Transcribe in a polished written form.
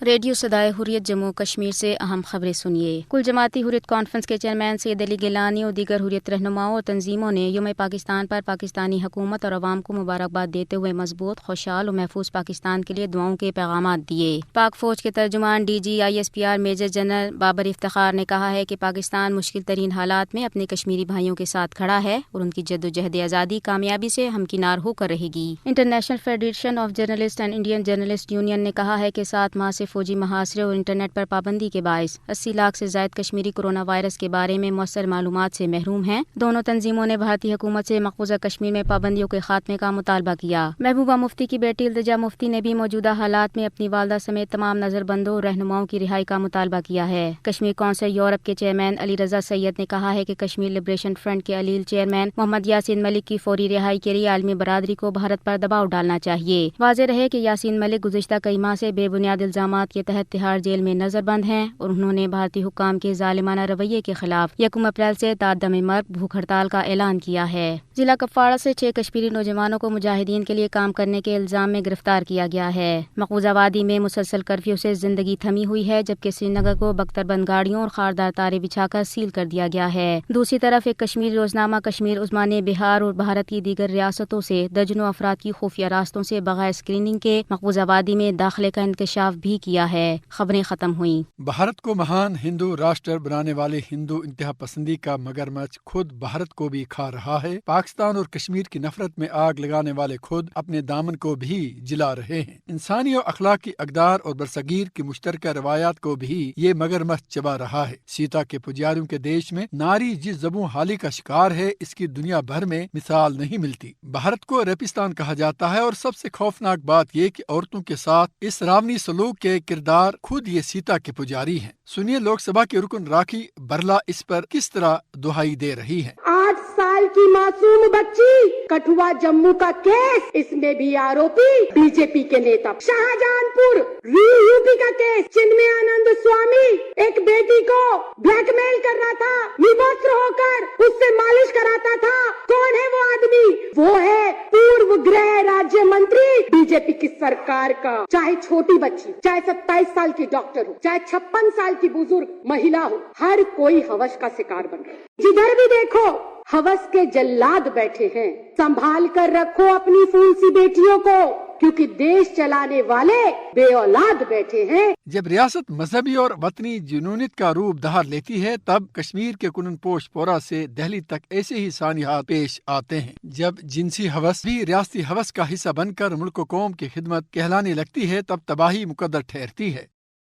Radio صدائے حریت جموں کشمیر سے اہم خبریں سنیے۔ کل جماعتی حریت کانفرنس کے چیئرمین سید علی گیلانی اور دیگر حریت رہنماؤں اور تنظیموں نے یوم پاکستان پر پاکستانی حکومت اور عوام کو مبارکباد دیتے ہوئے مضبوط، خوشحال اور محفوظ پاکستان کے لیے دعاؤں کے پیغامات دیے۔ پاک فوج کے ترجمان DG/ISPR major general Babar Iftikhar نے کہا ہے کہ پاکستان مشکل ترین حالات میں اپنے کشمیری بھائیوں کے ساتھ کھڑا ہے اور ان کی جدوجہد آزادی کامیابی سے ہمکنار ہو کر رہے گی۔ International federation of journalist and Indian journalist union نے کہا ہے کہ 7 ماہ سے فوجی محاصرے اور انٹرنیٹ پر پابندی کے باعث 80 لاکھ سے زائد کشمیری کورونا وائرس کے بارے میں مؤثر معلومات سے محروم ہیں۔ دونوں تنظیموں نے بھارتی حکومت سے مقبوضہ کشمیر میں پابندیوں کے خاتمے کا مطالبہ کیا۔ محبوبہ مفتی کی بیٹی التجا مفتی نے بھی موجودہ حالات میں اپنی والدہ سمیت تمام نظر بندوں اور رہنماؤں کی رہائی کا مطالبہ کیا ہے۔ کشمیر کونسل یورپ کے چیئرمین علی رضا سید نے کہا ہے کہ کشمیر لبریشن فرنٹ کے علیل چیئرمین محمد یاسین ملک کی فوری رہائی کے لیے عالمی برادری کو بھارت پر دباؤ ڈالنا چاہیے۔ واضح رہے کہ یاسین ملک گزشتہ کئی ماہ سے بے بنیاد الزامات کے تحت تہاڑ جیل میں نظر بند ہیں اور انہوں نے بھارتی حکام کے ظالمانہ رویے کے خلاف 1 اپریل سے تعدم مرگ بھوک ہڑتال کا اعلان کیا ہے۔ ضلع کپواڑہ سے 6 کشمیری نوجوانوں کو مجاہدین کے لیے کام کرنے کے الزام میں گرفتار کیا گیا ہے۔ مقبوضہ وادی میں مسلسل کرفیو سے زندگی تھمی ہوئی ہے، جبکہ سری نگر کو بختر بند گاڑیوں اور خاردار تارے بچھا کر سیل کر دیا گیا ہے۔ دوسری طرف ایک کشمیری روزنامہ کشمیر عظمیٰ نے بہار اور بھارت کی دیگر ریاستوں سے درجنوں افراد کی خفیہ راستوں سے بغیر اسکریننگ کے مقبوضہ وادی میں داخلے کا انکشاف بھی کیا ہے۔ خبریں ختم ہوئیں۔ بھارت کو مہان ہندو راشٹر بنانے والے ہندو انتہا پسندی کا مگرمچھ خود بھارت کو بھی کھا رہا ہے۔ پاکستان اور کشمیر کی نفرت میں آگ لگانے والے خود اپنے دامن کو بھی جلا رہے ہیں۔ انسانی اور اخلاقی اقدار اور برصغیر کی مشترکہ روایات کو بھی یہ مگرمچھ چبا رہا ہے۔ سیتا کے پجاریوں کے دیش میں ناری جس زبوں حالی کا شکار ہے، اس کی دنیا بھر میں مثال نہیں ملتی۔ بھارت کو ریپستان کہا جاتا ہے اور سب سے خوفناک بات یہ کہ عورتوں کے ساتھ اس راونی سلوک کے کردار خود یہ سیتا کے پجاری ہیں۔ سنیے لوک سبھا کے رکن راکھی برلا اس پر کس طرح دہائی دے رہی ہے۔ 8 سال کی معصوم بچی، کٹھوا جموں کا کیس، اس میں بھی آروپی BJP کے نیتا۔ شاہجہان پور UP کا کیس، چنمے آنند سوامی ایک بیٹی کو بلیک میل کر رہا تھا، نبوسر ہو کر اس سے مالش کراتا تھا۔ کون ہے وہ آدمی؟ وہ ہے پورو گرہ راجیہ منتری BJP کی سرکار کا۔ چاہے چھوٹی بچی، چاہے 27 سال کی ڈاکٹر ہو، چاہے 56 سال کی بزرگ مہیلا ہو، ہر کوئی ہوس کا شکار بن رہا ہے۔ جدھر بھی دیکھو ہوس کے جلاد بیٹھے ہیں۔ سنبھال کر رکھو اپنی پھول سی بیٹیوں کو، کیونکہ دیش چلانے والے بے اولاد بیٹھے ہیں۔ جب ریاست مذہبی اور وطنی جنونیت کا روپ دھار لیتی ہے، تب کشمیر کے کنن پوش پورہ سے دہلی تک ایسے ہی سانحات پیش آتے ہیں۔ جب جنسی ہوس بھی ریاستی ہوس کا حصہ بن کر ملک و قوم کی خدمت کہلانے لگتی ہے، تب تباہی مقدر ٹھہرتی ہے۔